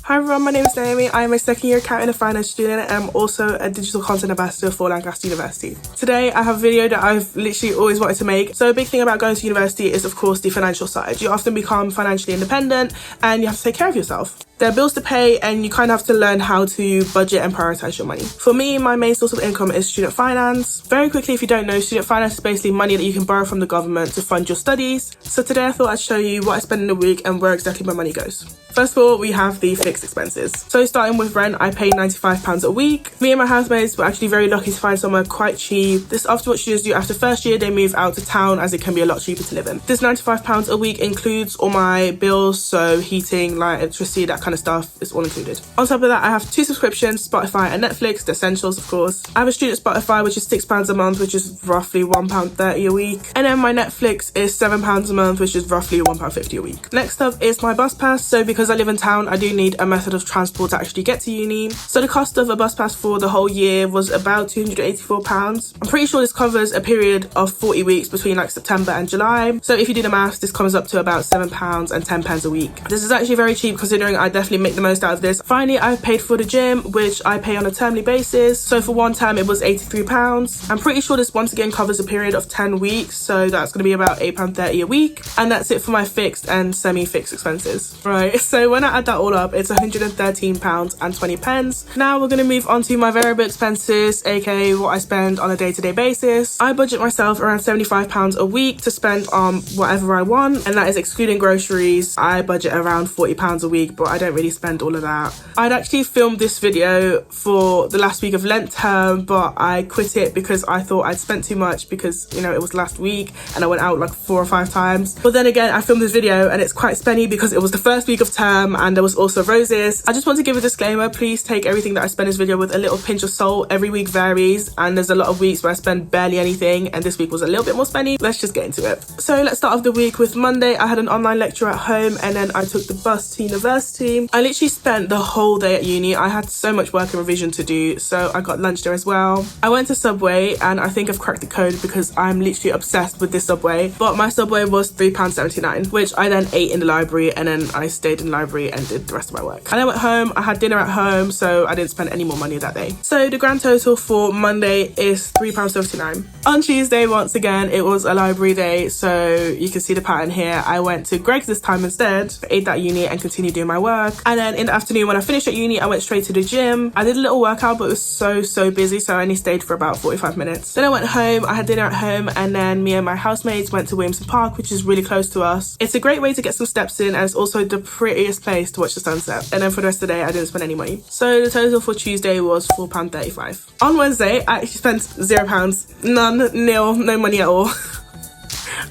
Hi everyone, my name is Naomi. I am a second year accounting and finance student and I'm also a digital content ambassador for Lancaster University. Today I have a video that I've literally always wanted to make. So a big thing about going to university is of course the financial side. You often become financially independent and you have to take care of yourself. There are bills to pay and you kind of have to learn how to budget and prioritize your money. For me, my main source of income is student finance. Very quickly, if you don't know, student finance is basically money that you can borrow from the government to fund your studies. So today I thought I'd show you what I spend in a week and where exactly my money goes. First of all, we have the fixed expenses. So starting with rent, I pay £95 a week. Me and my housemates were actually very lucky to find somewhere quite cheap. This is often what students do after first year, they move out to town as it can be a lot cheaper to live in. This £95 a week includes all my bills, so heating, light, electricity, that kind of stuff is all included. On top of that, I have two subscriptions, Spotify and Netflix, the essentials of course. I have a student Spotify, which is £6 a month, which is roughly £1.30 a week. And then my Netflix is £7 a month, which is roughly £1.50 a week. Next up is my bus pass. So because I live in town, I do need a method of transport to actually get to uni. So the cost of a bus pass for the whole year was about £284. I'm pretty sure this covers a period of 40 weeks between like September and July. So if you do the maths, this comes up to about £7 and £10 a week. This is actually very cheap considering I definitely make the most out of this. Finally, I've paid for the gym, which I pay on a termly basis. So for one term, it was £83. I'm pretty sure this once again covers a period of 10 weeks. So that's going to be about £8.30 a week. And that's it for my fixed and semi-fixed expenses. Right, so when I add that all up, it's £113.20. Now we're going to move on to my variable expenses, aka what I spend on a day-to-day basis. I budget myself around £75 a week to spend on whatever I want, and that is excluding groceries. I budget around £40 a week, but I don't really spend all of that. I'd actually filmed this video for the last week of Lent term, but I quit it because I thought I'd spent too much because, you know, it was last week and I went out like 4 or 5 times. But then again, I filmed this video and it's quite spenny because it was the first week of term and there was also roses. I just want to give a disclaimer, please take everything that I spend in this video with a little pinch of salt. Every week varies and there's a lot of weeks where I spend barely anything, and this week was a little bit more spenny. Let's just get into it. So let's start off the week with Monday. I had an online lecture at home and then I took the bus to university. I literally spent the whole day at uni. I had so much work and revision to do, so I got lunch there as well. I went to Subway and I think I've cracked the code because I'm literally obsessed with this Subway, but my Subway was £3.79, which I then ate in the library and then I stayed in the library and did the rest of my work. And I went home, I had dinner at home, so I didn't spend any more money that day. So the grand total for Monday is £3.79. On Tuesday, once again, it was a library day, so you can see the pattern here. I went to Greg's this time instead, ate at uni and continued doing my work. And then in the afternoon when I finished at uni, I went straight to the gym. I did a little workout, but it was so busy, so I only stayed for about 45 minutes. Then I went home, I had dinner at home, and then me and my housemates went to Williamson Park, which is really close to us. It's a great way to get some steps in and it's also the prettiest place to watch the sunset. And then for the rest of the day, I didn't spend any money. So the total for Tuesday was £4.35. On Wednesday, I actually spent £0. None, nil, no money at all.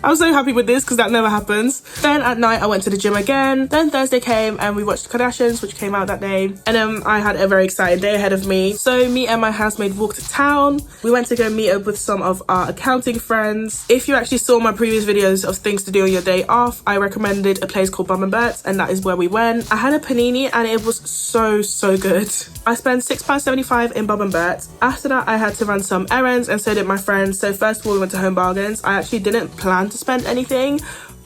I'm so happy with this because that never happens. Then at night I went to the gym again. Then Thursday came and we watched the Kardashians, which came out that day. And then I had a very exciting day ahead of me. So me and my housemate walked to town. We went to go meet up with some of our accounting friends. If you actually saw my previous videos of things to do on your day off, I recommended a place called Bob and Bert's, and that is where we went. I had a panini and it was so good. I spent £6.75 in Bob and Bert's. After that, I had to run some errands and so did my friends. So first of all, we went to Home Bargains. I actually didn't plan to spend anything,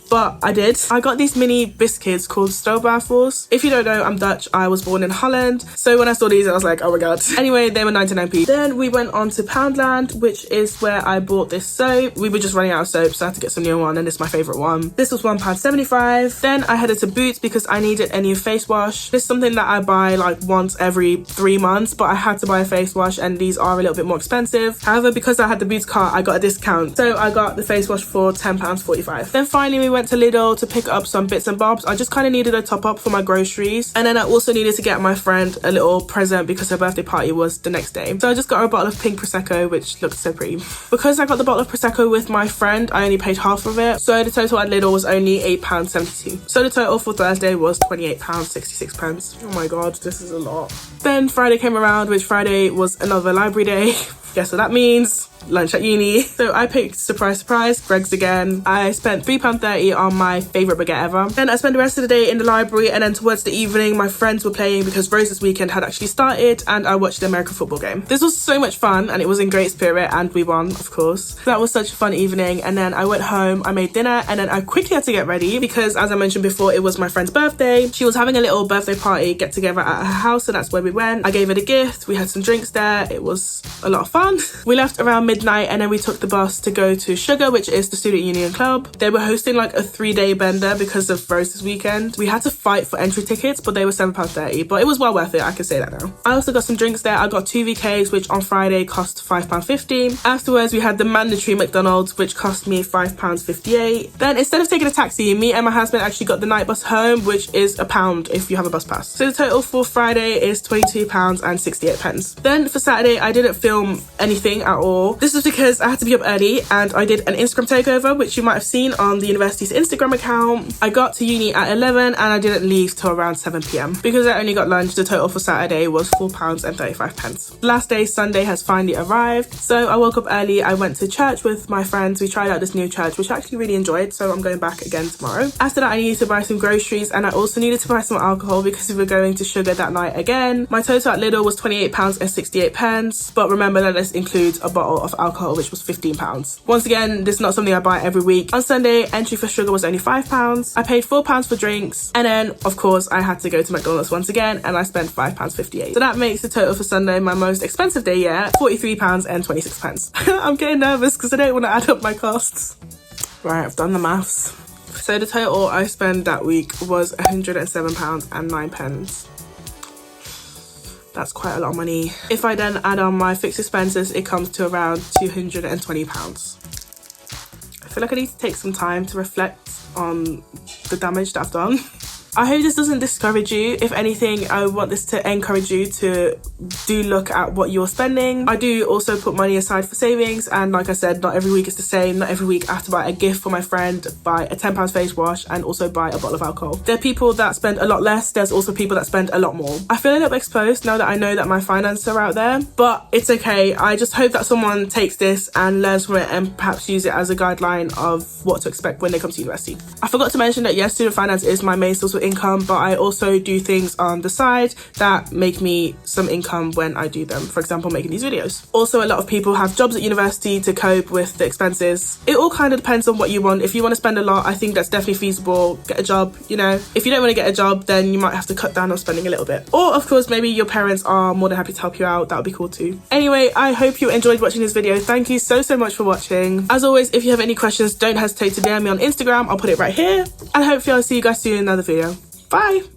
but I did. I got these mini biscuits called stroopwafels. If you don't know, I'm Dutch. I was born in Holland. So when I saw these, I was like, oh my god. Anyway, they were 99p. Then we went on to Poundland, which is where I bought this soap. We were just running out of soap, so I had to get some new one, and this is my favourite one. This was £1.75. Then I headed to Boots because I needed a new face wash. This is something that I buy like once every 3 months, but I had to buy a face wash, and these are a little bit more expensive. However, because I had the Boots cart, I got a discount. So I got the face wash for £10.45. Then finally, we went to Lidl to pick up some bits and bobs. I just kind of needed a top up for my groceries, and then I also needed to get my friend a little present because her birthday party was the next day. So I just got her a bottle of pink Prosecco, which looked so pretty. Because I got the bottle of Prosecco with my friend, I only paid half of it, so the total at Lidl was only £8.72. So the total for Thursday was £28.66. Oh my god, this is a lot. Then Friday came around, which Friday was another library day. Guess what that means? lunch at uni. So I picked, surprise surprise, Greggs again. I spent £3.30 on my favourite baguette ever. Then I spent the rest of the day in the library, and then towards the evening my friends were playing because Rose's weekend had actually started, and I watched the American football game. This was so much fun and it was in great spirit, and we won, of course. That was such a fun evening. And then I went home, I made dinner, and then I quickly had to get ready because, as I mentioned before, it was my friend's birthday. She was having a little birthday party get together at her house, so that's where we went. I gave her the gift, we had some drinks there, it was a lot of fun. We left around midnight and then we took the bus to go to Sugar, which is the student union club. They were hosting like a 3-day bender because of Rose's weekend. We had to fight for entry tickets, but they were £7.30, but it was well worth it, I can say that now. I also got some drinks there. I got 2 VKs, which on Friday cost £5.50. Afterwards we had the mandatory McDonald's, which cost me £5.58. Then instead of taking a taxi, me and my husband actually got the night bus home, which is £1 if you have a bus pass. So the total for Friday is £22.68. Then for Saturday I didn't film anything at all. This was because I had to be up early and I did an Instagram takeover, which you might have seen on the university's Instagram account. I got to uni at 11 and I didn't leave till around 7 p.m. Because I only got lunch, the total for Saturday was £4.35. The last day, Sunday, has finally arrived. So I woke up early, I went to church with my friends. We tried out this new church, which I actually really enjoyed, so I'm going back again tomorrow. After that I needed to buy some groceries, and I also needed to buy some alcohol because we were going to Sugar that night again. My total at Lidl was £28.68, but remember that this includes a bottle of alcohol, which was £15. Once again, this is not something I buy every week. On Sunday, entry for Sugar was only £5. I paid £4 for drinks, and then of course I had to go to McDonald's once again, and I spent £5.58. So that makes the total for Sunday, my most expensive day yet, £43.26. I'm getting nervous because I don't want to add up my costs. Right, I've done the maths. So the total I spent that week was £107.09. That's quite a lot of money. If I then add on my fixed expenses, it comes to around £220. I feel like I need to take some time to reflect on the damage that I've done. I hope this doesn't discourage you. If anything, I want this to encourage you to do look at what you're spending. I do also put money aside for savings, and like I said, not every week is the same. Not every week I have to buy a gift for my friend, buy a £10 face wash, and also buy a bottle of alcohol. There are people that spend a lot less. There's also people that spend a lot more. I feel a little exposed now that I know that my finances are out there, but it's okay. I just hope that someone takes this and learns from it and perhaps use it as a guideline of what to expect when they come to university. I forgot to mention that yes, student finance is my main source of income, but I also do things on the side that make me some income when I do them. For example, making these videos. Also, a lot of people have jobs at university to cope with the expenses. It all kind of depends on what you want. If you want to spend a lot, I think that's definitely feasible. Get a job, you know. If you don't want to get a job, then you might have to cut down on spending a little bit. Or of course, maybe your parents are more than happy to help you out. That would be cool too. Anyway, I hope you enjoyed watching this video. Thank you so much for watching. As always, if you have any questions, don't hesitate to DM me on Instagram. I'll put it right here. And hopefully I'll see you guys soon in another video. Bye!